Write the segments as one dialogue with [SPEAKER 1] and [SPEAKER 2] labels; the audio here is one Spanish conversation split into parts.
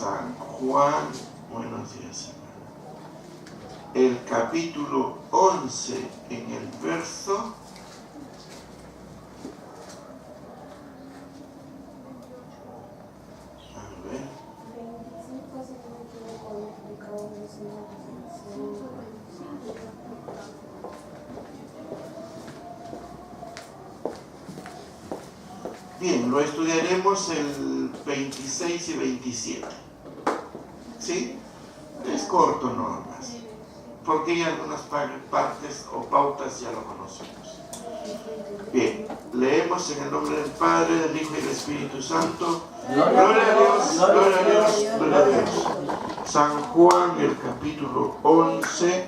[SPEAKER 1] San Juan, buenos días, el capítulo 11 en el verso 25. Bien, lo estudiaremos el 26 y 27. ¿Sí? Es corto nomás, porque hay algunas partes o pautas ya lo conocemos. Bien, leemos en el nombre del Padre, del Hijo y del Espíritu Santo. Gloria a Dios, gloria a Dios, gloria a Dios. San Juan, el capítulo 11,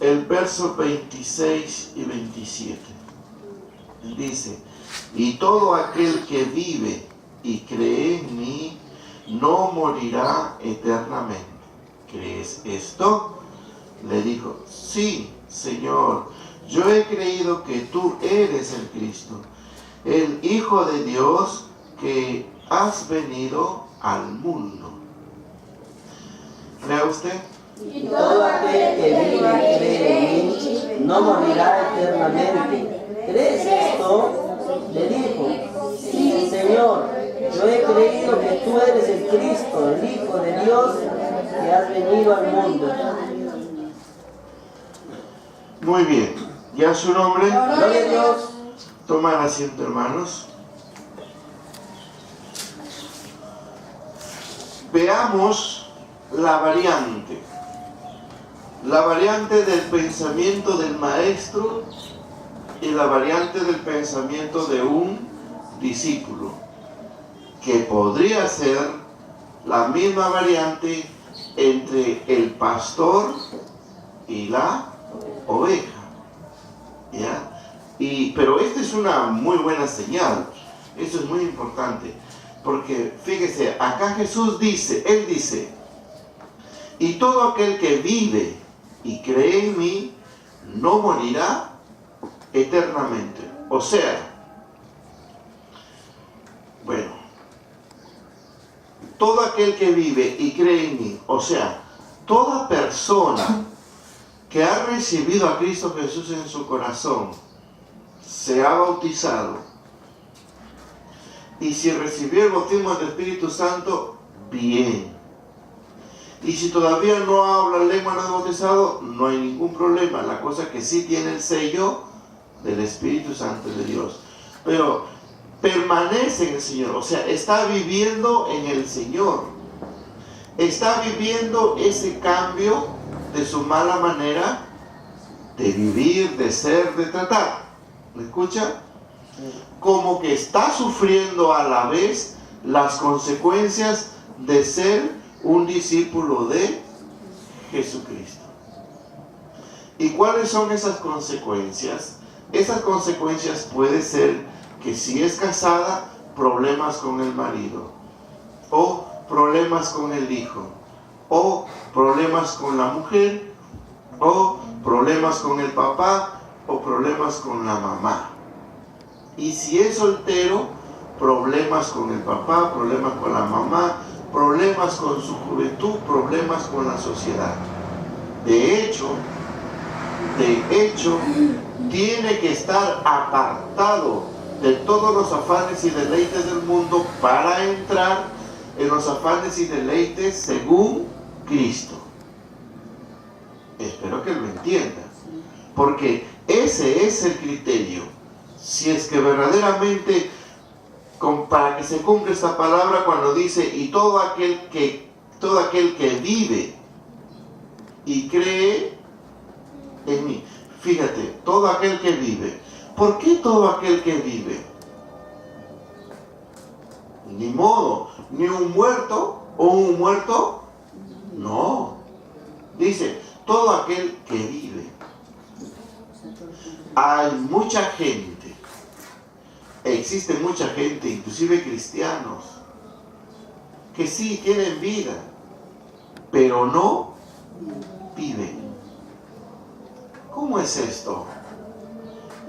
[SPEAKER 1] el verso 26 y 27. Dice: y todo aquel que vive y cree en mí no morirá eternamente. ¿Crees esto? Le dijo: sí, Señor, yo he creído que tú eres el Cristo, el Hijo de Dios, que has venido al mundo. ¿Lea usted?
[SPEAKER 2] Y todo aquel que vive y cree en mí no morirá eternamente. ¿Crees esto? Le dijo: sí, Señor, yo he creído que tú eres el Cristo, el Hijo de Dios, que has venido al mundo.
[SPEAKER 1] Muy bien. ¿Ya su nombre?
[SPEAKER 2] Gloria a Dios.
[SPEAKER 1] Tomar asiento, hermanos. Veamos la variante del pensamiento del maestro y la variante del pensamiento de un discípulo, que podría ser la misma variante entre el pastor y la oveja, ¿ya? Pero esta es una muy buena señal. Esto es muy importante, porque fíjese, acá Jesús dice, Él dice: y todo aquel que vive y cree en mí no morirá eternamente. O sea, bueno, todo aquel que vive y cree en mí, o sea, toda persona que ha recibido a Cristo Jesús en su corazón, se ha bautizado, y si recibió el bautismo del Espíritu Santo, bien. Y si todavía no habla lengua, no es bautizado, no hay ningún problema. La cosa que sí tiene el sello del Espíritu Santo de Dios, pero permanece en el Señor, o sea, está viviendo en el Señor, está viviendo ese cambio de su mala manera de vivir, de ser, de tratar. ¿Me escucha? Como que está sufriendo a la vez las consecuencias de ser un discípulo de Jesucristo. ¿Y cuáles son esas consecuencias? Esas consecuencias puede ser que si es casada, problemas con el marido, o problemas con el hijo, o problemas con la mujer, o problemas con el papá, o problemas con la mamá. Y si es soltero, problemas con el papá, problemas con la mamá, problemas con su juventud, problemas con la sociedad. De hecho, tiene que estar apartado de todos los afanes y deleites del mundo para entrar en los afanes y deleites según Cristo. Espero que lo entienda, porque ese es el criterio. Si es que verdaderamente, para que se cumpla esta palabra cuando dice: y todo aquel que vive y cree en mí. Fíjate, todo aquel que vive. ¿Por qué todo aquel que vive? Ni modo, ni un muerto o un muerto, no. Dice, todo aquel que vive. Hay mucha gente, existe mucha gente, inclusive cristianos, que sí tienen vida, pero no viven. ¿Cómo es esto?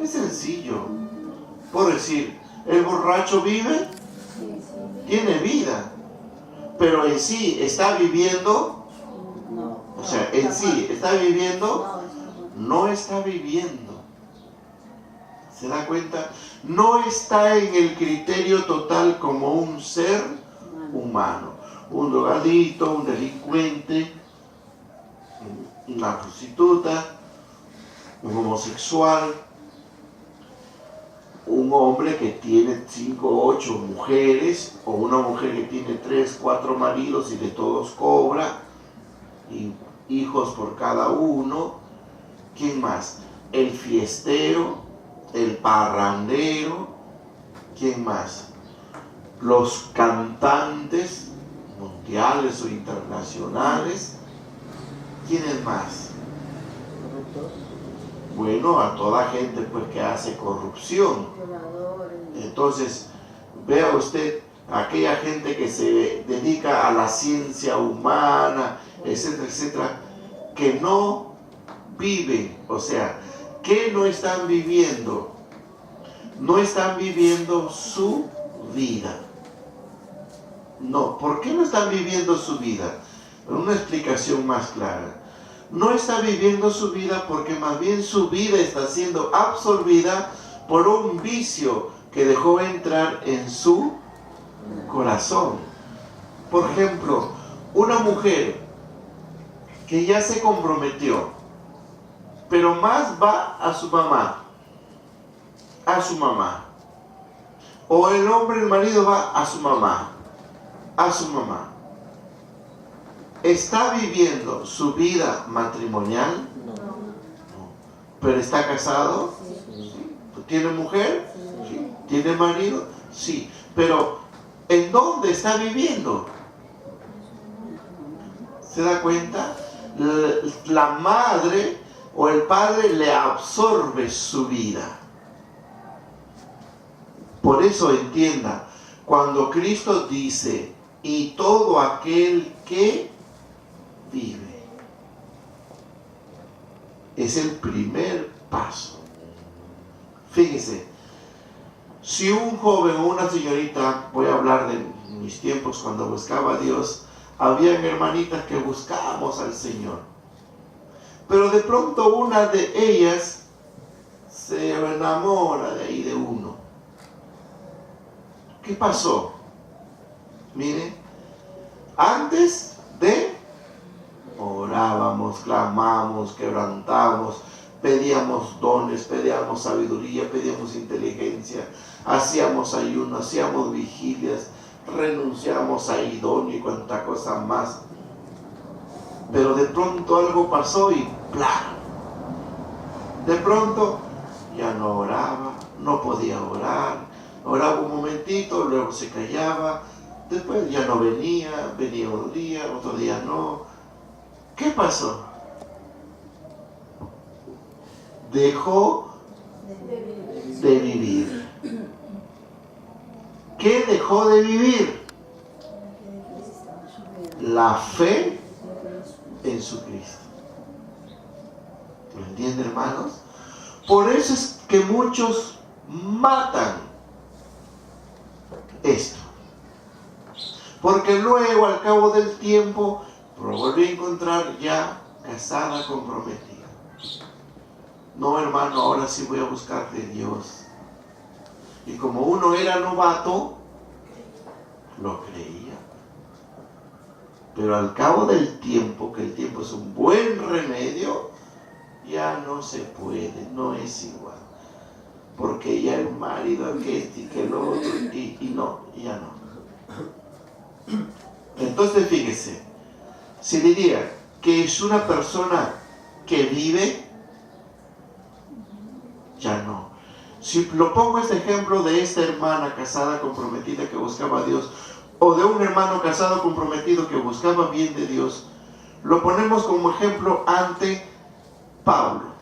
[SPEAKER 1] Es sencillo. Por decir, ¿el borracho vive? Tiene vida, pero en sí está viviendo,
[SPEAKER 2] No.
[SPEAKER 1] o sea, en sí está viviendo, no está viviendo. ¿Se da cuenta? No está en el criterio total como un ser humano. Un drogadicto, un delincuente, una prostituta, un homosexual, un hombre que tiene 5 o 8 mujeres, o una mujer que tiene 3, 4 maridos y de todos cobra, y hijos por cada uno. ¿Quién más? El fiestero, el parrandero. ¿Quién más? Los cantantes mundiales o internacionales. ¿Quiénes más? Bueno, a toda gente pues que hace corrupción. Entonces, vea usted, aquella gente que se dedica a la ciencia humana, etcétera, etcétera, que no viven, o sea, que no están viviendo su vida. No, ¿por qué no están viviendo su vida? Una explicación más clara. No está viviendo su vida porque más bien su vida está siendo absorbida por un vicio que dejó entrar en su corazón. Por ejemplo, una mujer que ya se comprometió, pero más va a su mamá, o el hombre, el marido va a su mamá, ¿está viviendo su vida matrimonial? No. ¿Pero está casado? Sí. ¿Tiene mujer? Sí. ¿Tiene marido? Sí. Pero ¿en dónde está viviendo? ¿Se da cuenta? La madre o el padre le absorbe su vida. Por eso entienda, cuando Cristo dice, y todo aquel que vive, es el primer paso. Fíjese, si un joven o una señorita, voy a hablar de mis tiempos cuando buscaba a Dios, habían hermanitas que buscábamos al Señor, pero de pronto una de ellas se enamora de ahí de uno. ¿Qué pasó? Mire, antes de orábamos, clamamos, quebrantamos, pedíamos dones, pedíamos sabiduría, pedíamos inteligencia, hacíamos ayuno, hacíamos vigilias, renunciamos a idóneo y cuanta cosa más. Pero de pronto algo pasó y ¡plá! De pronto ya no oraba, no podía orar, oraba un momentito, luego se callaba, después ya no venía un día, otro día no. ¿Qué pasó? Dejó de vivir. ¿Qué dejó de vivir? La fe en su Cristo. ¿Lo entienden, hermanos? Por eso es que muchos matan esto. Porque luego, al cabo del tiempo, lo volví a encontrar ya casada, comprometida. No, hermano, ahora sí voy a buscar de Dios. Y como uno era novato, lo creía. Pero al cabo del tiempo, que el tiempo es un buen remedio, ya no se puede, no es igual. Porque ya el marido, aquel y que el otro, y no, ya no. Entonces fíjese, si diría que es una persona que vive, ya no. Si lo pongo este ejemplo de esta hermana casada, comprometida, que buscaba a Dios, o de un hermano casado, comprometido, que buscaba bien de Dios, lo ponemos como ejemplo ante Pablo.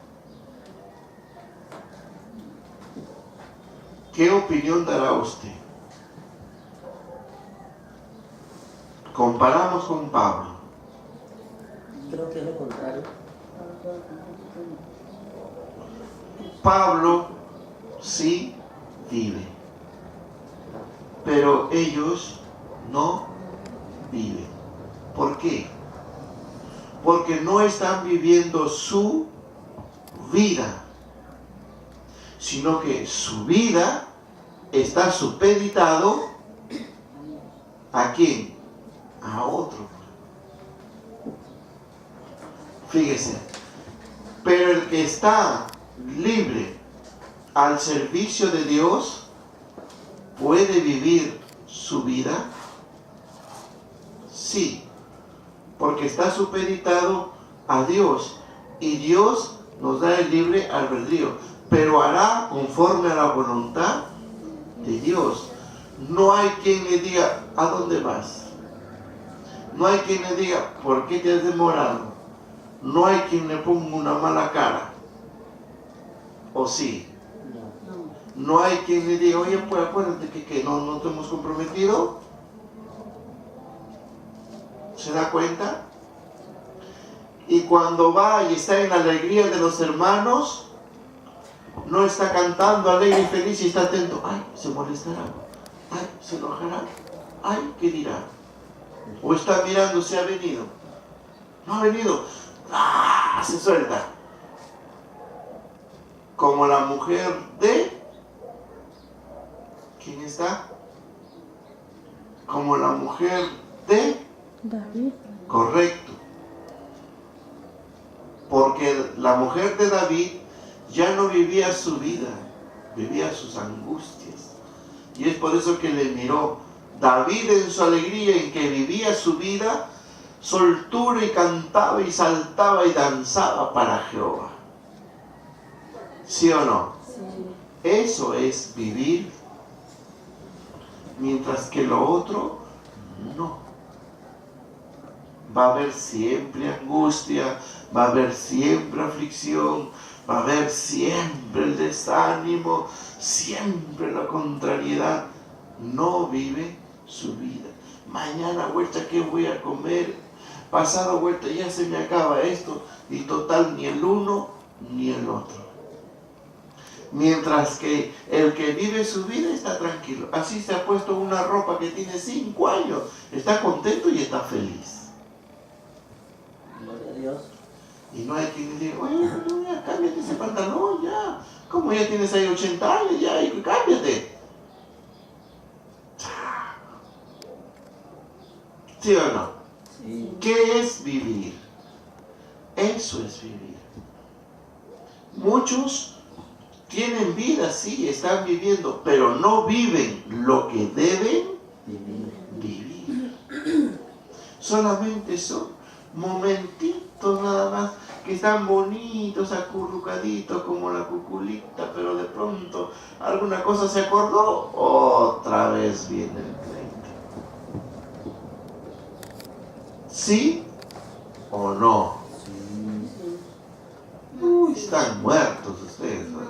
[SPEAKER 1] ¿Qué opinión dará usted? Comparamos con Pablo.
[SPEAKER 2] Creo que es lo contrario.
[SPEAKER 1] Pablo sí vive, pero ellos no viven. ¿Por qué? Porque no están viviendo su vida, sino que su vida está supeditado ¿a quién? A otro. Fíjese, pero el que está libre al servicio de Dios puede vivir su vida. Sí, porque está supeditado a Dios y Dios nos da el libre albedrío, pero hará conforme a la voluntad de Dios. No hay quien le diga, ¿a dónde vas? No hay quien le diga, ¿por qué te has demorado? No hay quien le ponga una mala cara. ¿O sí? No hay quien le diga, oye, pues acuérdate que no te hemos comprometido. ¿Se da cuenta? Y cuando va y está en la alegría de los hermanos, no está cantando alegre y feliz y está atento. Ay, se molestará. Ay, se enojará. Ay, ¿qué dirá? O está mirando si ha venido. No ha venido. ¡Ah! Se suelta. Como la mujer de... ¿Quién está? Como la mujer de...
[SPEAKER 3] David.
[SPEAKER 1] Correcto. Porque la mujer de David ya no vivía su vida, vivía sus angustias. Y es por eso que le miró. David en su alegría, en que vivía su vida, soltura y cantaba y saltaba y danzaba para Jehová. ¿Sí o no? Sí. Eso es vivir, mientras que lo otro, no. Va a haber siempre angustia, va a haber siempre aflicción, va a haber siempre el desánimo, siempre la contrariedad. No vive su vida. Mañana, vuelta, ¿qué voy a comer? Pasado, vuelta, ya se me acaba esto. Y total, ni el uno ni el otro. Mientras que el que vive su vida está tranquilo. Así se ha puesto una ropa que tiene 5 años. Está contento y está feliz.
[SPEAKER 2] Gloria a Dios.
[SPEAKER 1] Y no hay quien le diga, oye, ya, cámbiate ese pantalón, ya. ¿Cómo ya tienes ahí 80 años? Ya, cámbiate. ¿Sí o no?
[SPEAKER 2] Sí.
[SPEAKER 1] ¿Qué es vivir? Eso es vivir. Muchos tienen vida, sí, están viviendo, pero no viven lo que deben vivir. Solamente son momentitos nada más que están bonitos, acurrucaditos como la cuculita, pero de pronto alguna cosa se acordó, otra vez viene el pleito. ¿Sí o no? Uy, están muertos ustedes, ¿no?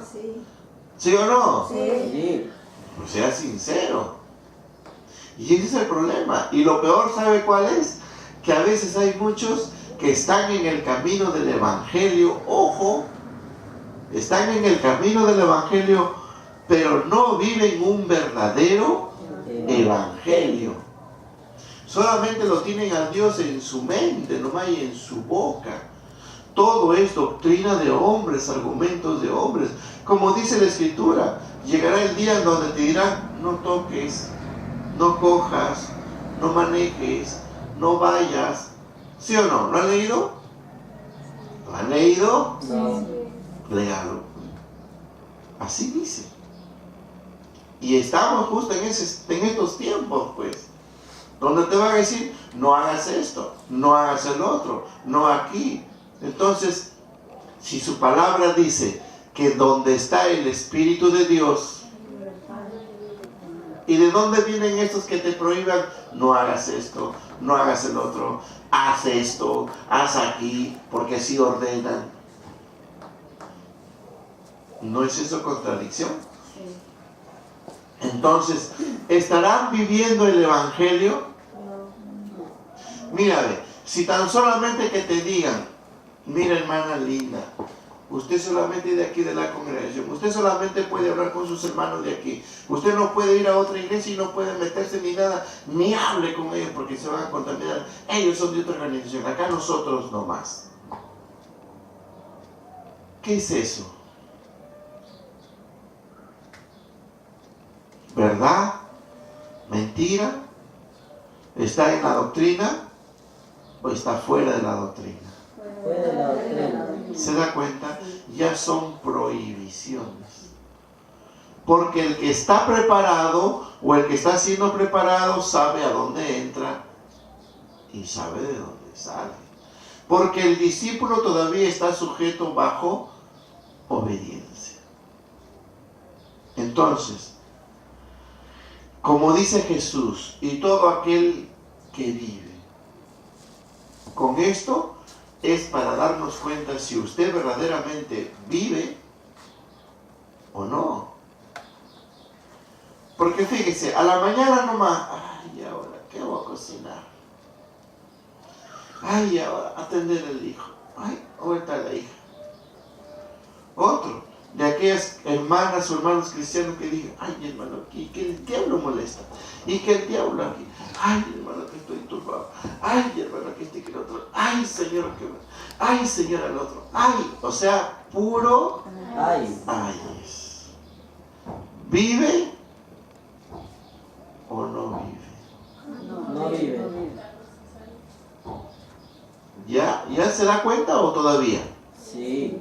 [SPEAKER 1] ¿Sí o no?
[SPEAKER 2] Sí.
[SPEAKER 1] Pues sea sincero. Y ese es el problema. Y lo peor, ¿sabe cuál es? Que a veces hay muchos que están en el camino del Evangelio, ojo, están en el camino del Evangelio, pero no viven un verdadero Evangelio. Solamente lo tienen a Dios en su mente, nomás, y en su boca. Todo es doctrina de hombres, argumentos de hombres. Como dice la Escritura, llegará el día en donde te dirán, no toques, no cojas, no manejes, no vayas. ¿Sí o no? ¿Lo han leído? ¿Lo han leído?
[SPEAKER 2] No.
[SPEAKER 1] Léalo. Así dice. Y estamos justo en estos tiempos, pues, donde te van a decir, no hagas esto, no hagas el otro, no aquí. Entonces, si su palabra dice que donde está el Espíritu de Dios, ¿y de dónde vienen estos que te prohíban? No hagas esto, no hagas el otro, haz esto, haz aquí, porque así ordenan. ¿No es eso contradicción? Entonces, ¿estarán viviendo el Evangelio? Mira, si tan solamente que te digan, mira, hermana linda, Usted solamente de aquí de la congregación. Usted solamente puede hablar con sus hermanos de aquí. Usted no puede ir a otra iglesia y no puede meterse ni nada, ni hable con ellos porque se van a contaminar. Ellos son de otra organización. Acá nosotros nomás. ¿Qué es eso? ¿Verdad? ¿Mentira? ¿Está en la doctrina o está fuera de la doctrina?
[SPEAKER 2] Fuera de la doctrina.
[SPEAKER 1] ¿Se da cuenta? Ya son prohibiciones. Porque el que está preparado o el que está siendo preparado sabe a dónde entra y sabe de dónde sale. Porque el discípulo todavía está sujeto bajo obediencia. Entonces, como dice Jesús, y todo aquel que vive. Con esto es para darnos cuenta si usted verdaderamente vive o no. Porque fíjese, a la mañana nomás, ay, ahora, ¿qué voy a cocinar? Ay, ahora, atender al hijo. Ay, ahorita la hija. Otro, de aquellas hermanas o hermanos cristianos que digan, ay, hermano, que el diablo molesta. Y que el diablo aquí, ay, hermano, que estoy turbado. Ay, hermano, que este que el otro. Ay, Señor, que... Ay, Señor, el otro. Ay, o sea, puro ay. ¿Vive o no vive?
[SPEAKER 2] No vive.
[SPEAKER 1] ¿Ya se da cuenta o todavía?
[SPEAKER 2] Sí.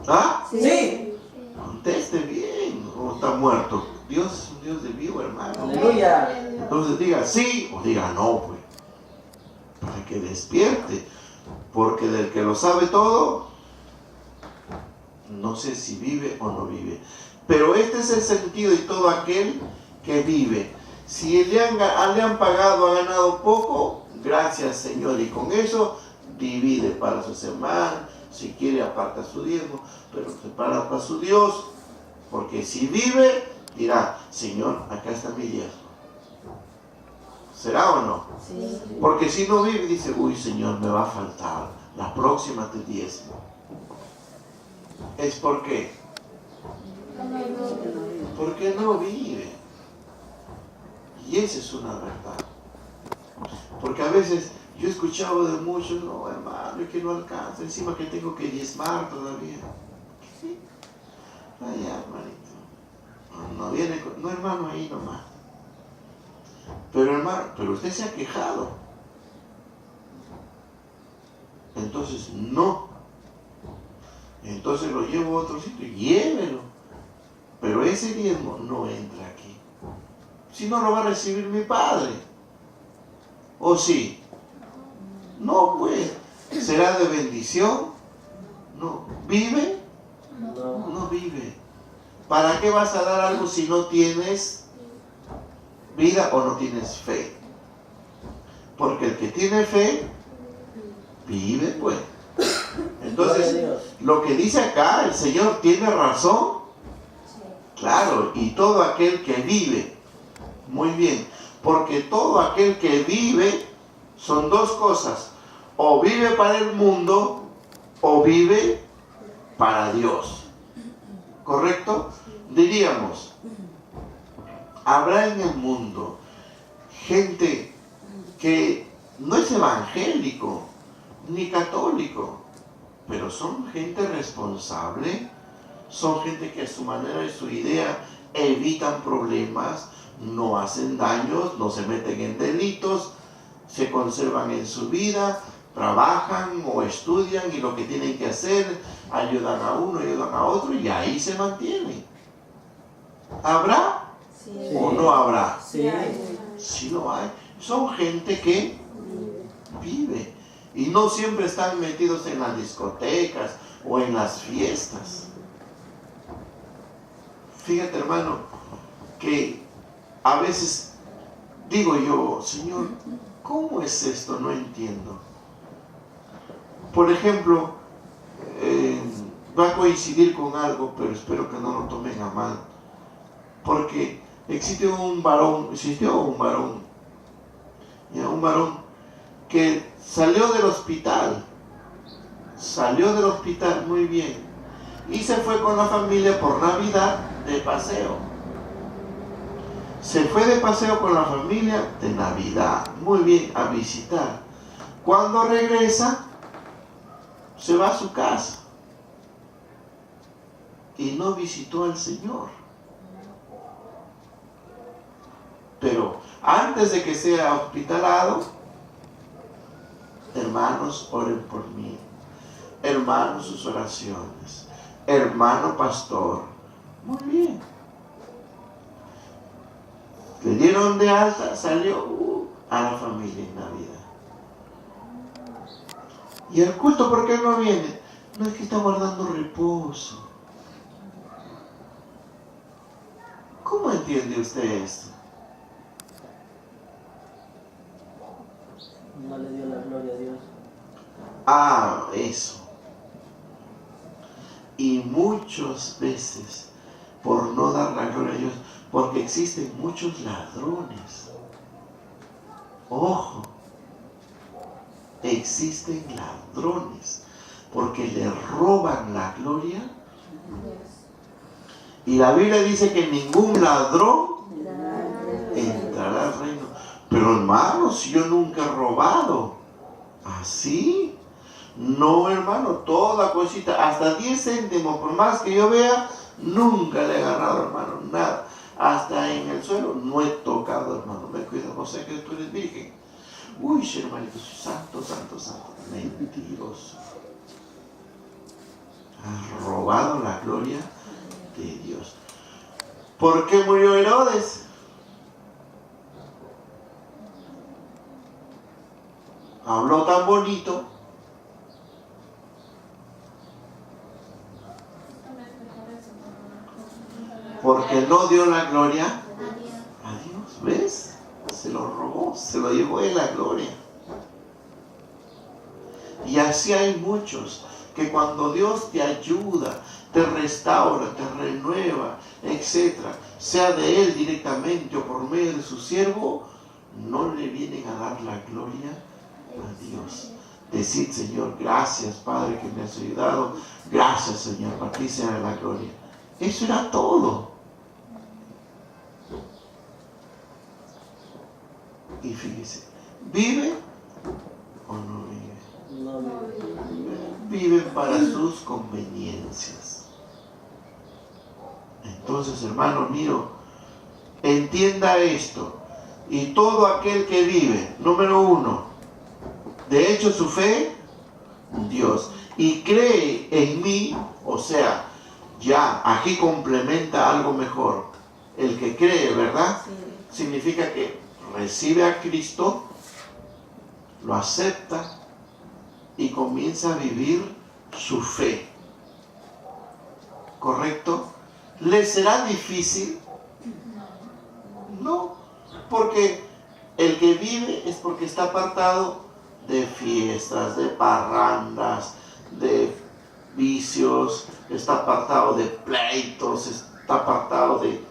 [SPEAKER 1] ¿Ah?
[SPEAKER 2] Sí.
[SPEAKER 1] Conteste bien, o está muerto. Dios es un Dios de vivo, hermano.
[SPEAKER 2] Aleluya.
[SPEAKER 1] Entonces diga sí o diga no, pues. Para que despierte. Porque del que lo sabe todo, no sé si vive o no vive. Pero este es el sentido y todo aquel que vive. Si le han pagado, ha ganado poco, gracias Señor. Y con eso divide para sus hermanos. Si quiere aparta su diezmo, pero separa para su Dios. Porque si vive, dirá, Señor, acá está mi diezmo. ¿Será o no?
[SPEAKER 2] Sí.
[SPEAKER 1] Porque si no vive, dice, uy Señor, me va a faltar. La próxima te diezmo. ¿Es por qué? Porque no vive. Y esa es una verdad. Porque a veces yo he escuchado de muchos, no hermano, es que no alcanza, encima que tengo que diezmar todavía. ¿Qué? Ay, hermanito. No viene, no hermano, ahí nomás. Pero hermano, pero usted se ha quejado. Entonces no. Entonces lo llevo a otro sitio, llévelo. Pero ese diezmo no entra aquí. Si no lo va a recibir mi padre. ¿O sí? No, pues. ¿Será de bendición? No. ¿Vive?
[SPEAKER 2] No.
[SPEAKER 1] No vive. ¿Para qué vas a dar algo si no tienes vida o no tienes fe? Porque el que tiene fe, vive, pues. Entonces, lo que dice acá, el Señor tiene razón. Claro, y todo aquel que vive. Muy bien. Porque todo aquel que vive son dos cosas. O vive para el mundo o vive para Dios. ¿Correcto? Diríamos, habrá en el mundo gente que no es evangélico ni católico, pero son gente responsable, son gente que a su manera y su idea evitan problemas, no hacen daños, no se meten en delitos, se conservan en su vida, trabajan o estudian y lo que tienen que hacer, ayudan a uno, ayudan a otro y ahí se mantienen. ¿Habrá o no habrá?
[SPEAKER 2] Sí.
[SPEAKER 1] Sí lo hay. Son gente que vive y no siempre están metidos en las discotecas o en las fiestas. Fíjate, hermano, que a veces digo yo, Señor, ¿cómo es esto? No entiendo. Por ejemplo, va a coincidir con algo, pero espero que no lo tomen a mal. Porque existió un varón que salió del hospital muy bien, y se fue con la familia por Navidad de paseo. Se fue de paseo con la familia de Navidad, muy bien, a visitar. Cuando regresa, se va a su casa y no visitó al Señor. Pero antes de que sea hospitalado, hermanos, oren por mí. Hermanos, sus oraciones. Hermano pastor. Muy bien. Le dieron de alta, salió a la familia en Navidad. ¿Y el culto por qué no viene? No, es que está guardando reposo. ¿Cómo entiende usted esto?
[SPEAKER 2] No le dio la gloria a Dios.
[SPEAKER 1] Ah, eso. Y muchas veces, por no dar la gloria a Dios, porque existen muchos ladrones. Ojo, existen ladrones, porque le roban la gloria. Y la Biblia dice que ningún ladrón entrará al reino. Pero hermano, si yo nunca he robado. ¿Así? No, hermano, toda cosita, hasta 10 céntimos, por más que yo vea, nunca le he agarrado, hermano, nada. Hasta en el suelo no he tocado, hermano. Me cuida, no sé que tú eres virgen. Uy, hermanito, santo, santo, santo. Mentiroso. Has robado la gloria de Dios. ¿Por qué murió Herodes? Habló tan bonito. Porque no dio la gloria a Dios. ¿Ves? Se lo robó, se lo llevó él la gloria. Y así hay muchos que cuando Dios te ayuda, te restaura, te renueva, etc., sea de Él directamente o por medio de su siervo, no le vienen a dar la gloria a Dios. Decid, Señor, gracias, Padre, que me has ayudado. Gracias, Señor, para ti sea la gloria. Eso era todo. Y fíjese, ¿vive o no vive?
[SPEAKER 2] No vive.
[SPEAKER 1] Viven para sus conveniencias. Entonces, hermano mío, entienda esto. Y todo aquel que vive, número 1, de hecho su fe, Dios, y cree en mí, o sea, ya aquí complementa algo mejor. El que cree, ¿verdad? Sí. Significa que recibe a Cristo, lo acepta y comienza a vivir su fe. ¿Correcto? ¿Le será difícil? No, porque el que vive es porque está apartado de fiestas, de parrandas, de vicios, está apartado de pleitos, está apartado de...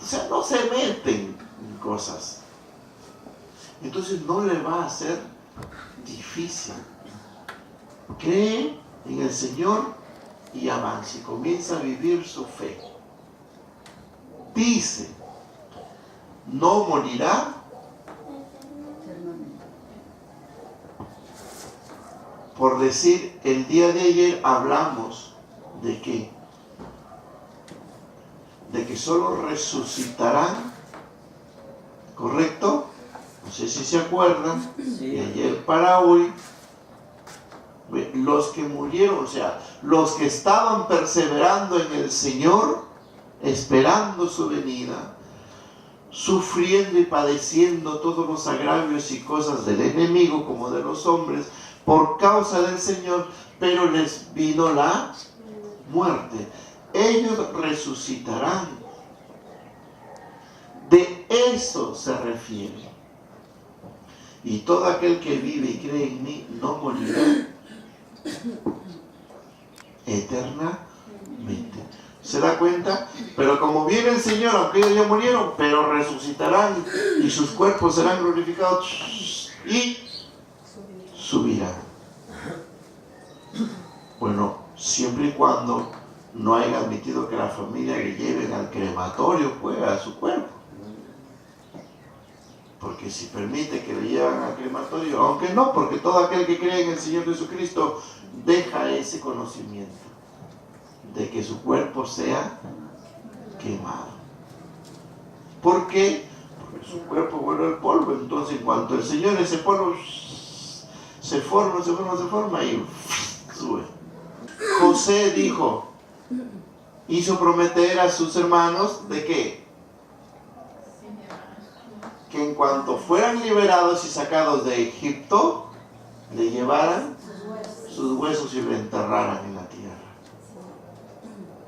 [SPEAKER 1] O sea, no se meten en cosas. Entonces no le va a ser difícil. Cree en el Señor y avanza y comienza a vivir su fe. Dice, no morirá por decir, el día de ayer hablamos de que solo resucitarán, ¿correcto? No sé si se acuerdan,
[SPEAKER 2] Sí.
[SPEAKER 1] de ayer para hoy, los que murieron, o sea, los que estaban perseverando en el Señor, esperando su venida, sufriendo y padeciendo todos los agravios y cosas del enemigo como de los hombres, por causa del Señor, pero les vino la muerte. Ellos resucitarán. De eso se refiere. Y todo aquel que vive y cree en mí no morirá eternamente. ¿Se da cuenta? Pero como viene el Señor, aunque ellos ya murieron, pero resucitarán y sus cuerpos serán glorificados y subirán. Bueno, siempre y cuando no haya admitido que la familia le lleven al crematorio, pues, a su cuerpo. Porque si permite que le lleven al crematorio, aunque no, porque todo aquel que cree en el Señor Jesucristo deja ese conocimiento de que su cuerpo sea quemado. ¿Por qué? Porque su cuerpo vuelve al polvo. Entonces, en cuanto el Señor, ese polvo se forma y sube. José hizo prometer a sus hermanos de que en cuanto fueran liberados y sacados de Egipto, le llevaran sus huesos y lo enterraran en la tierra.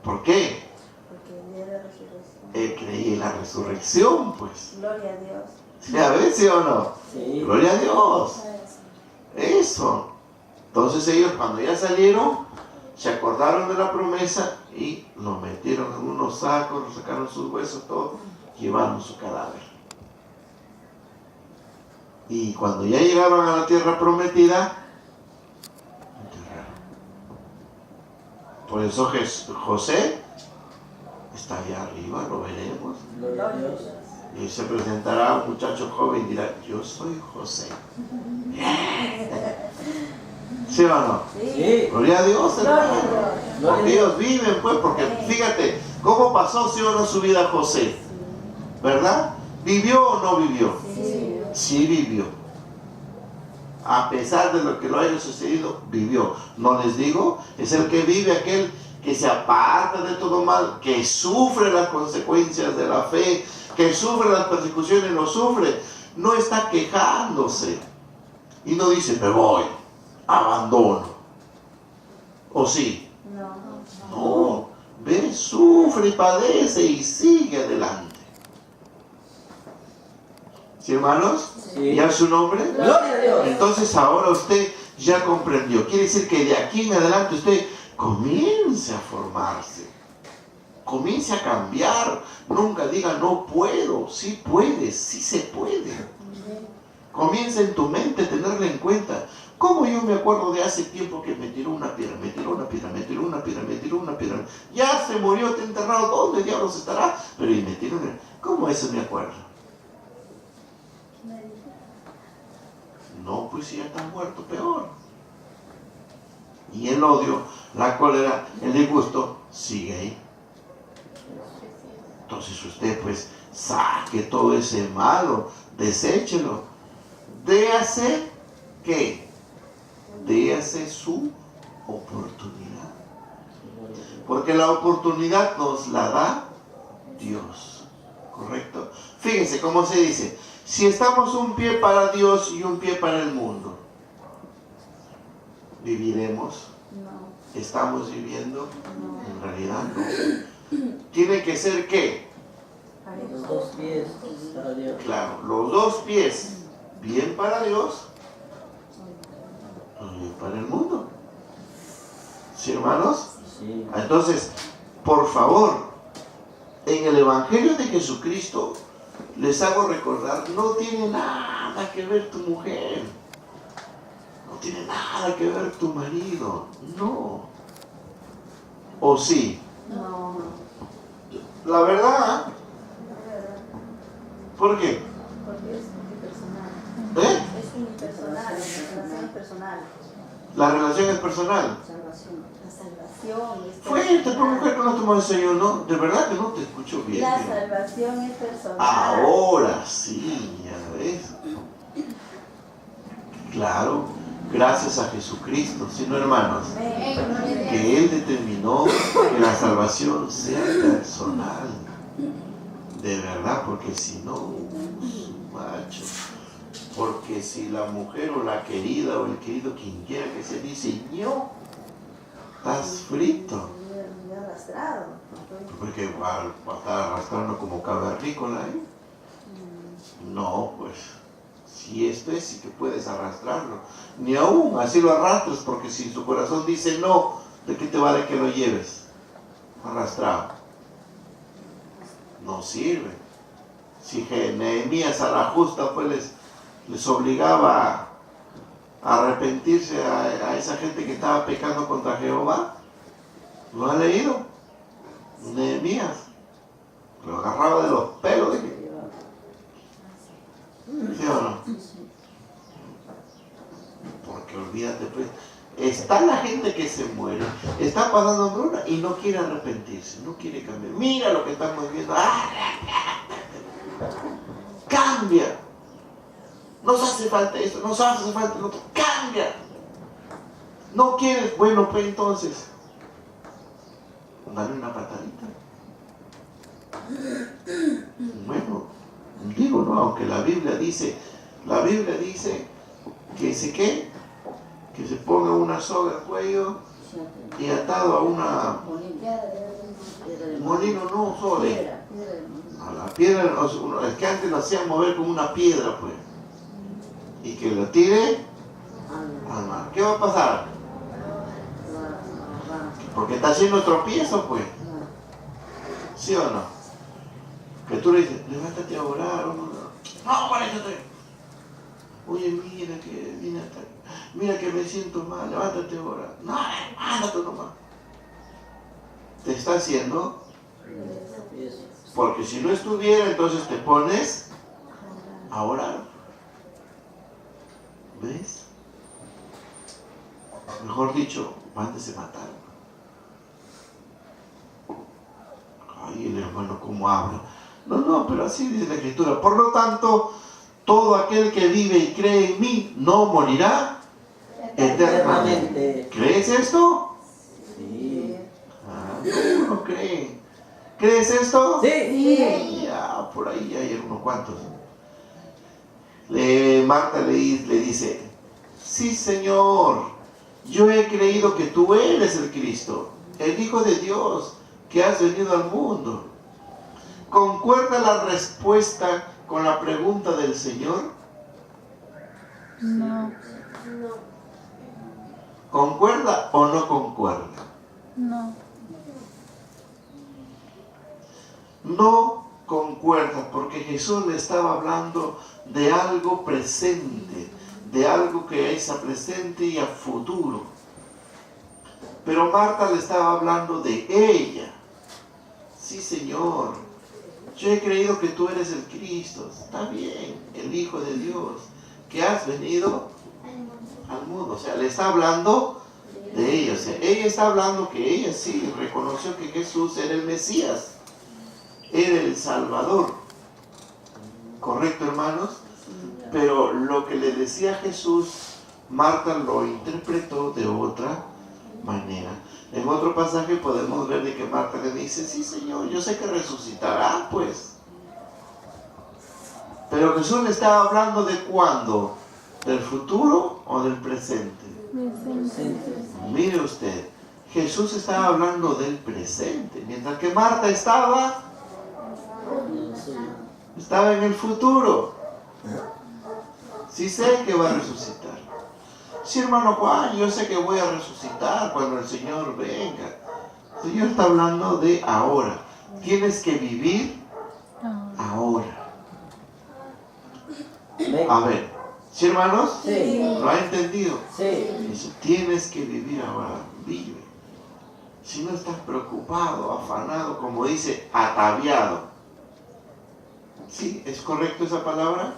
[SPEAKER 1] ¿Por qué?
[SPEAKER 3] Porque el día de la resurrección.
[SPEAKER 1] Él creía en la resurrección, pues.
[SPEAKER 3] Gloria a Dios.
[SPEAKER 1] ¿Ya ves, sí o no?
[SPEAKER 2] Sí.
[SPEAKER 1] Gloria a Dios. Eso. Entonces ellos, cuando ya salieron, se acordaron de la promesa y lo metieron en unos sacos, lo sacaron sus huesos, todo, llevaron su cadáver. Y cuando ya llegaron a la tierra prometida, enterraron. Por eso José está allá arriba, lo veremos.
[SPEAKER 2] Gloria a Dios.
[SPEAKER 1] Y se presentará un muchacho joven y dirá, yo soy José. ¿Sí o no?
[SPEAKER 2] Sí.
[SPEAKER 1] Gloria a Dios,
[SPEAKER 3] Gloria a
[SPEAKER 1] hermano.
[SPEAKER 3] Dios.
[SPEAKER 1] Porque ellos viven, pues, porque fíjate, ¿cómo pasó, sí o no, su vida José? ¿Verdad? ¿Vivió o no vivió?
[SPEAKER 3] Sí.
[SPEAKER 1] Sí vivió. A pesar de lo que lo haya sucedido, vivió. No les digo, es el que vive, aquel que se aparta de todo mal, que sufre las consecuencias de la fe, que sufre las persecuciones, lo sufre. No está quejándose. Y no dice, me voy, abandono. ¿O sí?
[SPEAKER 3] No.
[SPEAKER 1] No. Ve, sufre y padece y sigue adelante. ¿Sí, hermanos?
[SPEAKER 2] Sí.
[SPEAKER 1] ¿Ya su nombre?
[SPEAKER 2] Gloria a Dios.
[SPEAKER 1] Entonces ahora usted ya comprendió. Quiere decir que de aquí en adelante usted comience a formarse. Comience a cambiar. Nunca diga no puedo. Sí puedes, sí se puede. Comienza en tu mente a tenerla en cuenta. Como yo me acuerdo de hace tiempo que me tiró una piedra, me tiró una piedra, me tiró una piedra, me tiró una piedra. Ya se murió, está enterrado. ¿Dónde diablos estará? Pero y me tiró una... ¿Cómo eso me acuerdo? No, pues si ya está muerto, peor. Y el odio, la cólera, el disgusto, sigue ahí. Entonces usted pues saque todo ese malo, deséchelo. Déase, ¿qué? Déase su oportunidad. Porque la oportunidad nos la da Dios. ¿Correcto? Fíjense cómo se dice. Si estamos un pie para Dios y un pie para el mundo, ¿viviremos?
[SPEAKER 3] No.
[SPEAKER 1] ¿Estamos viviendo?
[SPEAKER 3] No.
[SPEAKER 1] En realidad no. ¿Tiene que ser qué?
[SPEAKER 2] Los dos pies para Dios.
[SPEAKER 1] Claro, los dos pies, bien para Dios, bien para el mundo. ¿Sí, hermanos?
[SPEAKER 2] Sí.
[SPEAKER 1] Entonces, por favor, en el Evangelio de Jesucristo, les hago recordar, no tiene nada que ver tu mujer, no tiene nada que ver tu marido, no. ¿O sí?
[SPEAKER 3] No.
[SPEAKER 1] La verdad, ¿por qué?
[SPEAKER 3] Porque es unipersonal.
[SPEAKER 1] ¿Eh?
[SPEAKER 3] Es unipersonal. La relación es personal.
[SPEAKER 1] La relación es personal.
[SPEAKER 3] Salvación. La salvación es
[SPEAKER 1] Fuerte, tu
[SPEAKER 3] personal.
[SPEAKER 1] mujer que no tomó el Señor, ¿no? De verdad que no te escucho bien.
[SPEAKER 3] La salvación es personal.
[SPEAKER 1] Ahora sí, ya ves. Claro, gracias a Jesucristo, ¿sí no, hermanos?
[SPEAKER 3] Amén.
[SPEAKER 1] Que Él determinó que la salvación sea personal. De verdad, porque si no, macho. Porque si la mujer o la querida o el querido, quien quiera que se dice, yo, estás frito.
[SPEAKER 3] Me he arrastrado.
[SPEAKER 1] Porque va a estar arrastrando como cavernícola, ¿eh? No, pues, si esto es, sí que puedes arrastrarlo. Ni aún así lo arrastras, porque si su corazón dice no, ¿de qué te vale que lo lleves? Arrastrado. No sirve. Si Nehemías a la justa pues les obligaba a arrepentirse a esa gente que estaba pecando contra Jehová, ¿lo ha leído? Nehemías lo agarraba de los pelos. ¿Sí o no? Porque olvídate, pues, está la gente que se muere, está pasando hambruna y no quiere arrepentirse, no quiere cambiar. Mira lo que estamos viendo. Cambia. Nos hace falta esto, nos hace falta lo otro. Cambia. No quieres, bueno, pues entonces, dale una patadita. Bueno, digo, no, aunque la Biblia dice que se ponga una soga al cuello y atado a una molino, no, sole. A la piedra, es que antes lo hacían mover con una piedra, pues, y que lo tire al mar. ¿Qué va a pasar? Porque está haciendo tropiezo, pues. ¿Sí o no? Que tú le dices, levántate a orar. No, paréntate. Oye, mira que me siento mal, levántate a orar. No, ándate nomás. Te está haciendo. Porque si no estuviera, entonces te pones a orar. ¿Ves? Mejor dicho, mándese matar. Ay, el hermano, ¿cómo habla? No, pero así dice la Escritura. Por lo tanto, todo aquel que vive y cree en mí no morirá eternamente. ¿Crees esto?
[SPEAKER 2] Sí.
[SPEAKER 1] No creen. ¿Crees esto?
[SPEAKER 2] Sí.
[SPEAKER 1] Ya, por ahí hay unos cuantos. Marta le dice, sí, Señor, yo he creído que tú eres el Cristo, el Hijo de Dios, que has venido al mundo. ¿Concuerda la respuesta con la pregunta del Señor?
[SPEAKER 4] No.
[SPEAKER 1] ¿Concuerda o no concuerda?
[SPEAKER 4] No.
[SPEAKER 1] No concuerda, porque Jesús le estaba hablando de algo presente, de algo que es a presente y a futuro. Pero Marta le estaba hablando de ella. Sí, Señor, yo he creído que tú eres el Cristo, está bien, el Hijo de Dios, que has venido al mundo. O sea, le está hablando de ella. O sea, ella está hablando que ella sí reconoció que Jesús era el Mesías, era el Salvador. ¿Correcto, hermanos? Pero lo que le decía Jesús, Marta lo interpretó de otra manera. En otro pasaje podemos ver de que Marta le dice, sí, Señor, yo sé que resucitará, pues. Pero Jesús le estaba hablando de ¿cuándo? ¿Del futuro o del presente? Mire usted, Jesús estaba hablando del presente, mientras que Marta estaba en el futuro. Sí sé que va a resucitar. Sí, hermano Juan, yo sé que voy a resucitar cuando el Señor venga. El Señor está hablando de ahora. Tienes que vivir ahora. A ver, ¿sí, hermanos?
[SPEAKER 2] Sí.
[SPEAKER 1] ¿Lo ha entendido?
[SPEAKER 2] Sí.
[SPEAKER 1] Eso, tienes que vivir ahora. Vive. Si no estás preocupado, afanado, como dice, ataviado. ¿Sí? ¿Es correcto esa palabra?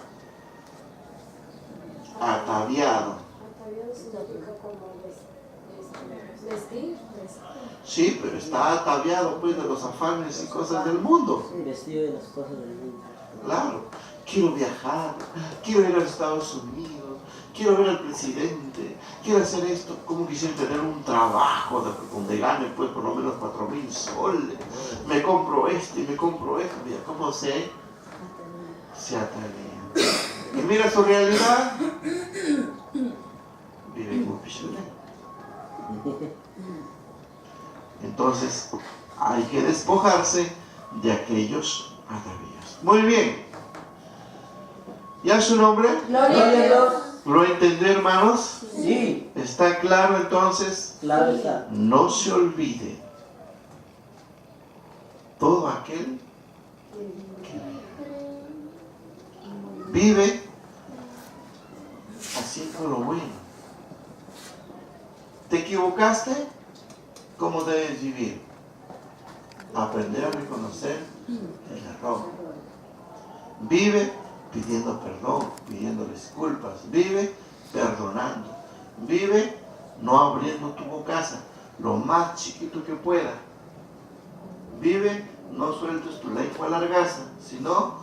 [SPEAKER 1] Ataviado. Sí, pero está ataviado pues de los afanes y cosas del mundo.
[SPEAKER 2] Vestido de las cosas del mundo.
[SPEAKER 1] Claro, quiero viajar, quiero ir a los Estados Unidos, quiero ver al presidente, quiero hacer esto. ¿Cómo quisiera tener un trabajo donde gane pues por lo menos 4,000 soles? Me compro esto y me compro esto. Mira, ¿cómo se atavía? Y mira su realidad. Vive muy pichulé. Entonces hay que despojarse de aquellos atavíos. Muy bien. ¿Ya su nombre?
[SPEAKER 2] Gloria a Dios.
[SPEAKER 1] ¿Lo entendió, hermanos?
[SPEAKER 2] Sí.
[SPEAKER 1] ¿Está claro entonces?
[SPEAKER 2] Claro está.
[SPEAKER 1] No se olvide. Todo aquel que vive haciendo lo bueno. ¿Te equivocaste? ¿Cómo debes vivir? aprender a reconocer el error. Vive pidiendo perdón, pidiendo disculpas. Vive perdonando. Vive no abriendo tu bocaza lo más chiquito que pueda. Vive, no sueltes tu lengua largaza, sino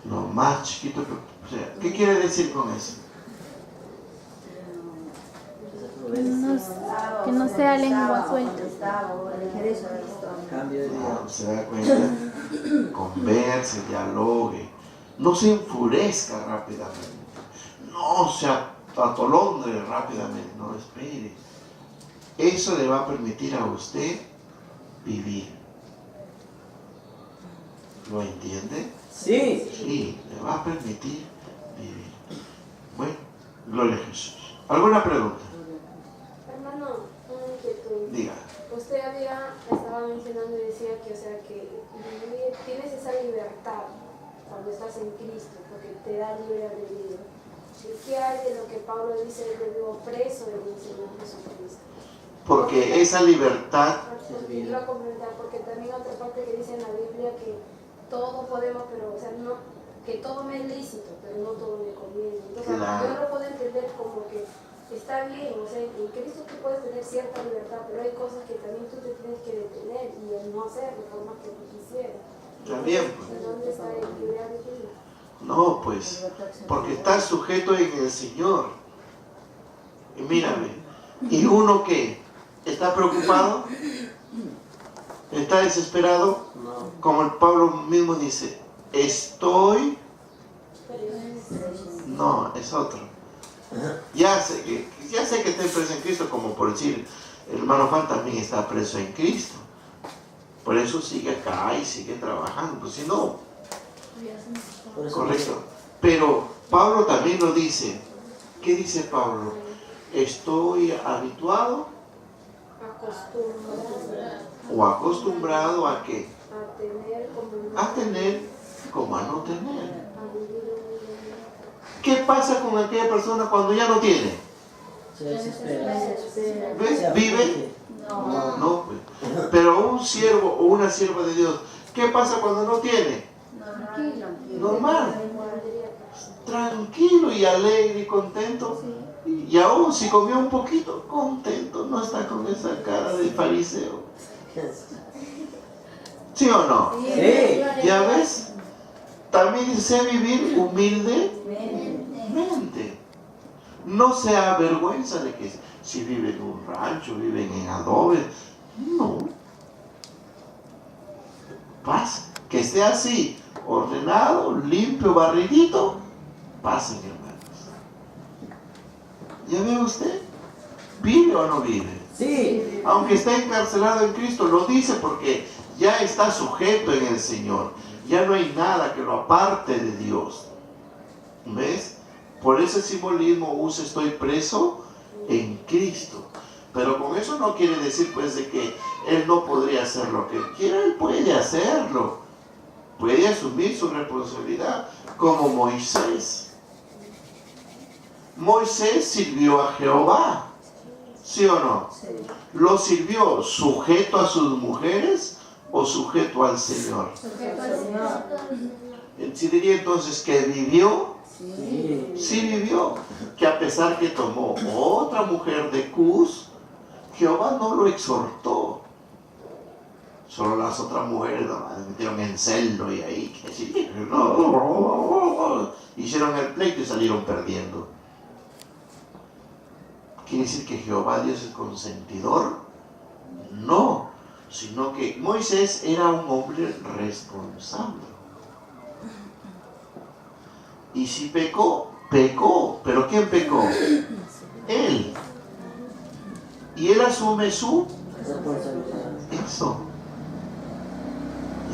[SPEAKER 1] lo más chiquito que pueda. O sea, ¿qué quiere decir con eso?
[SPEAKER 4] Que no sea lengua suelta.
[SPEAKER 2] Cambio de vida.
[SPEAKER 1] No, se da cuenta. Converse, dialogue. No se enfurezca rápidamente. No se atolondre rápidamente. No, espere. Eso le va a permitir a usted vivir. ¿Lo entiende?
[SPEAKER 2] Sí.
[SPEAKER 1] Sí, le va a permitir vivir. Bueno, gloria a Jesús. ¿Alguna pregunta?
[SPEAKER 5] Hermano, una inquietud.
[SPEAKER 1] Diga.
[SPEAKER 5] Usted estaba mencionando y decía que, o sea, que tienes esa libertad cuando estás en Cristo, porque te da libre albedrío. ¿Qué hay de lo que Pablo dice de vivo preso en el Señor Jesucristo?
[SPEAKER 1] Porque esa libertad,
[SPEAKER 5] Porque quiero complementar, porque también otra parte que dice en la Biblia que todo podemos, pero, o sea, no, que todo me es lícito, pero no todo me conviene. Entonces,
[SPEAKER 1] claro.
[SPEAKER 5] yo lo puedo entender como que está bien, o sea, en Cristo tú puedes tener cierta libertad, pero hay cosas que también tú te tienes que detener y el no hacer de forma que tú quisieras.
[SPEAKER 1] también, pues.
[SPEAKER 5] ¿En dónde está el libre albedrío?
[SPEAKER 1] No, pues, porque está sujeto en el Señor. Y mírame, ¿y uno qué? ¿Está preocupado? ¿Está desesperado?
[SPEAKER 2] No.
[SPEAKER 1] Como el Pablo mismo dice, estoy... No, es otro. Ya sé que estoy preso en Cristo, como por decir, el hermano Juan también está preso en Cristo. Por eso sigue acá y sigue trabajando, pues si no,
[SPEAKER 2] Por eso
[SPEAKER 1] correcto. Pero Pablo también lo dice. ¿Qué dice Pablo? Estoy habituado o acostumbrado a qué? A tener como a no tener. ¿Qué pasa con aquella persona cuando ya no tiene?
[SPEAKER 2] se desespera.
[SPEAKER 1] ¿Ves? ¿Vive?
[SPEAKER 2] No.
[SPEAKER 1] No, pues. Pero un siervo o una sierva de Dios, ¿qué pasa cuando no tiene? Normal. Tranquilo y alegre y contento. Y aún si comió un poquito, contento. No está con esa cara de fariseo. ¿Sí o no?
[SPEAKER 2] Sí.
[SPEAKER 1] ¿Ya ves? También dice vivir humildemente. No se avergüenza de que si viven en un rancho, viven en adobe. No. Pasa. Que esté así, ordenado, limpio, barridito. Pasen, hermanos. ¿Ya ve usted? ¿Vive o no vive?
[SPEAKER 2] Sí.
[SPEAKER 1] Aunque esté encarcelado en Cristo, lo dice porque ya está sujeto en el Señor. Ya no hay nada que lo aparte de Dios. ¿Ves? Por ese simbolismo usa estoy preso en Cristo. Pero con eso no quiere decir pues de que Él no podría hacer lo que Él quiera. Él puede hacerlo. Puede asumir su responsabilidad como Moisés. Moisés sirvió a Jehová. ¿Sí o no? ¿Lo sirvió sujeto a sus mujeres o sujeto al Señor? Sí diría entonces que vivió. Sí vivió. Que a pesar que tomó otra mujer de Cus, Jehová no lo exhortó. Solo las otras mujeres se metieron en celo y ahí hicieron el pleito y salieron perdiendo. ¿Quiere decir que Jehová Dios es consentidor? No, sino que Moisés era un hombre responsable. Y si pecó, pecó. ¿Pero quién pecó? Él. Y él asume su eso.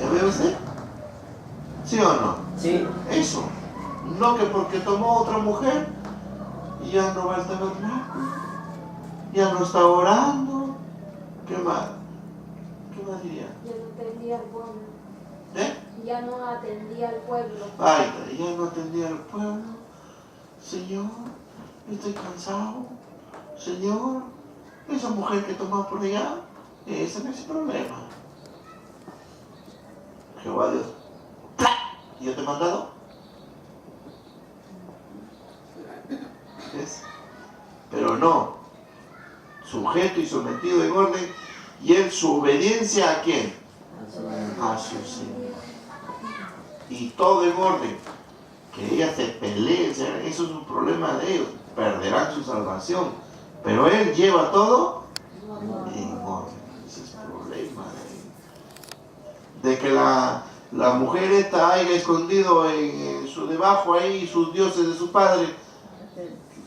[SPEAKER 1] ¿Ya ve usted? ¿Sí o no?
[SPEAKER 2] Sí.
[SPEAKER 1] Eso. No que porque tomó otra mujer, ya no va al tabernáculo, ya no está orando. ¿Qué más? ¿Qué más diría?
[SPEAKER 5] Ya no atendía al pueblo.
[SPEAKER 1] ¿Eh?
[SPEAKER 5] Ya no atendía al pueblo.
[SPEAKER 1] Ay, ya no atendía al pueblo. Señor, estoy cansado. Señor, esa mujer que tomó por allá, ese no es el problema. Jehová Dios, ¡plac! ¿Yo te he mandado? ¿Ves? Pero no, sujeto y sometido en orden, y en su obediencia ¿a quién? A su Señor. Y todo en orden. Que ella se pelee, o sea, eso es un problema de ellos, perderán su salvación. Pero Él lleva todo en orden. Ese es el problema de que la mujer esta haya escondido en su debajo ahí sus dioses de su padre.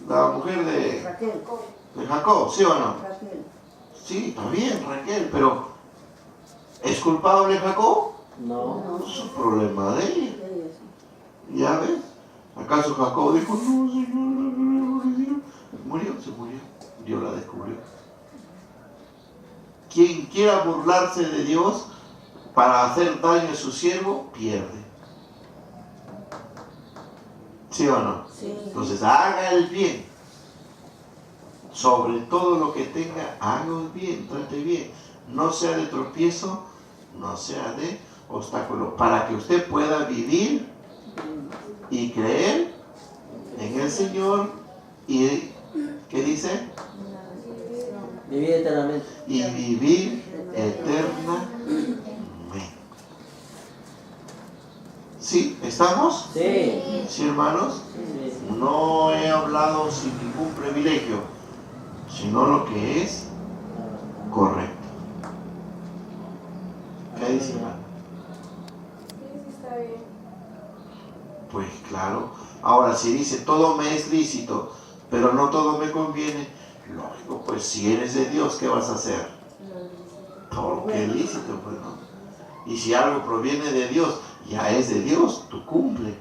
[SPEAKER 1] La mujer de Jacob, ¿sí o no? Sí, está bien, Raquel, pero ¿es culpable Jacob?
[SPEAKER 2] No.
[SPEAKER 1] Es un problema de ella. ¿Ya ves? ¿Acaso Jacob dijo, no, Señor, murió? Se murió. Dios la descubrió. Quien quiera burlarse de Dios para hacer daño a su siervo, pierde. ¿Sí o no?
[SPEAKER 3] Sí.
[SPEAKER 1] Entonces haga el bien. Sobre todo lo que tenga, haga el bien, trate bien. No sea de tropiezo, no sea de obstáculo. Para que usted pueda vivir y creer en el Señor y, ¿qué dice?
[SPEAKER 2] Vivir eternamente.
[SPEAKER 1] Y vivir eternamente. ¿Sí? ¿Estamos?
[SPEAKER 2] Sí.
[SPEAKER 1] ¿Sí, hermanos?
[SPEAKER 2] Sí.
[SPEAKER 1] No he hablado sin ningún privilegio, sino lo que es correcto. ¿Qué dice, hermano?
[SPEAKER 5] Sí, está bien.
[SPEAKER 1] Pues claro. Ahora, si dice todo me es lícito, pero no todo me conviene, lógico, pues si eres de Dios, ¿qué vas a hacer? Todo lo que es lícito, pues no. Y si algo proviene de Dios, ya es de Dios, tú cumple.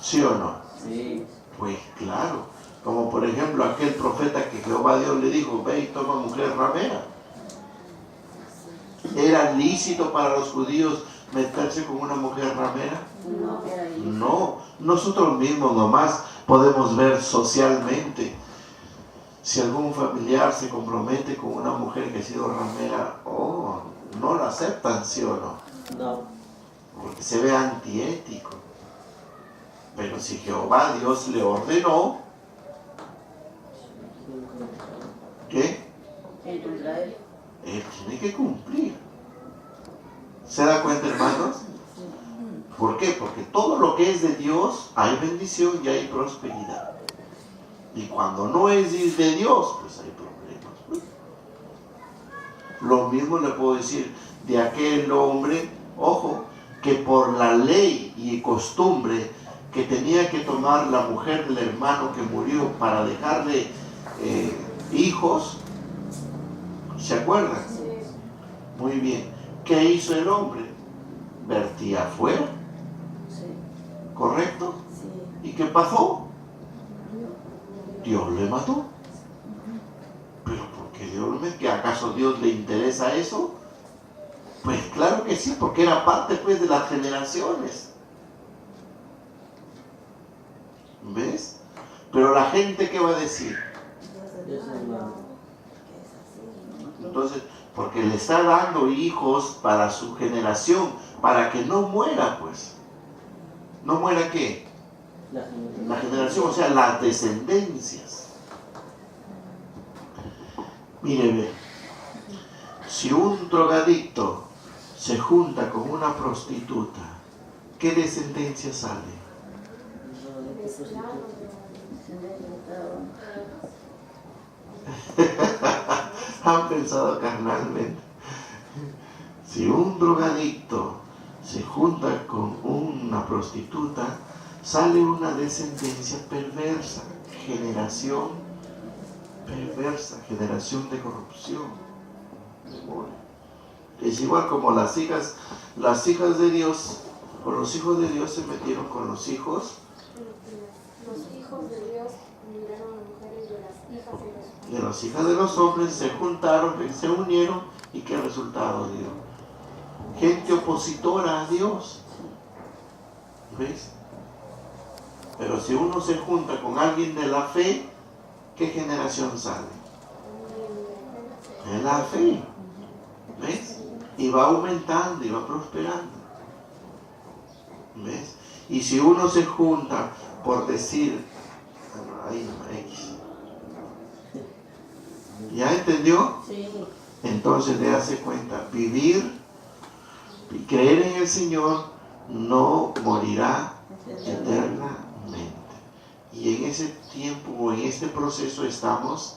[SPEAKER 1] ¿Sí o no?
[SPEAKER 2] Sí.
[SPEAKER 1] Pues claro. Como por ejemplo aquel profeta que Jehová Dios le dijo, ve y toma mujer ramera. ¿Era lícito para los judíos meterse con una mujer ramera? No, nosotros mismos nomás podemos ver socialmente. Si algún familiar se compromete con una mujer que ha sido ramera, no la aceptan, ¿sí o no?
[SPEAKER 2] No.
[SPEAKER 1] Porque se ve antiético. Pero si Jehová Dios le ordenó, ¿qué? Él tiene que cumplir. ¿Se da cuenta, hermanos? ¿Por qué? Porque todo lo que es de Dios hay bendición y hay prosperidad. Y cuando no es de Dios, pues hay problemas. Lo mismo le puedo decir de aquel hombre, ojo, que por la ley y costumbre que tenía que tomar la mujer del hermano que murió para dejarle hijos, ¿se acuerdan?
[SPEAKER 5] Sí.
[SPEAKER 1] Muy bien. ¿Qué hizo el hombre? Vertía afuera, ¿correcto? ¿Y qué pasó? Dios le mató. ¿Pero por qué Dios le mató? ¿Que acaso Dios le interesa eso? Pues claro que sí, porque era parte pues de las generaciones. ¿Ves? Pero la gente, ¿qué va a decir?
[SPEAKER 2] Dios es malo.
[SPEAKER 1] Entonces, porque le está dando hijos para su generación, para que no muera, pues. ¿No muera qué? La generación, o sea, las descendencias. Mire, ve, si un drogadicto se junta con una prostituta, ¿qué descendencia sale? Han pensado carnalmente. Si un drogadicto se junta con una prostituta, sale una descendencia perversa, generación perversa, generación de corrupción. Es igual como las hijas de Dios, o los hijos de Dios se metieron con los hijos.
[SPEAKER 5] Los hijos de Dios miraron a las mujeres de las hijas de los
[SPEAKER 1] De las hijas de los hombres se juntaron, se unieron, y ¿qué resultado dio? Gente opositora a Dios. ¿Ves? Pero si uno se junta con alguien de la fe, ¿qué generación sale? De la fe. ¿Ves? y va aumentando y va prosperando. ¿Ves? Y si uno se junta por decir, bueno, ahí no, X. ¿Ya entendió?
[SPEAKER 3] Sí.
[SPEAKER 1] Entonces le hace cuenta, vivir y creer en el Señor no morirá eternamente. Y en ese tiempo o en este proceso estamos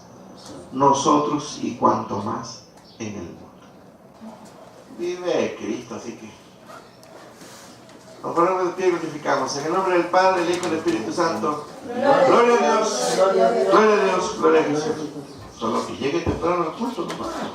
[SPEAKER 1] nosotros y cuanto más en el mundo. Vive Cristo, así que nos ponemos de pie y glorificamos. En el nombre del Padre, del Hijo y del Espíritu Santo. Gloria a Dios. Gloria a Dios. Gloria a Dios. Gloria a Jesús. Solo que llegue temprano al culto, no pasa.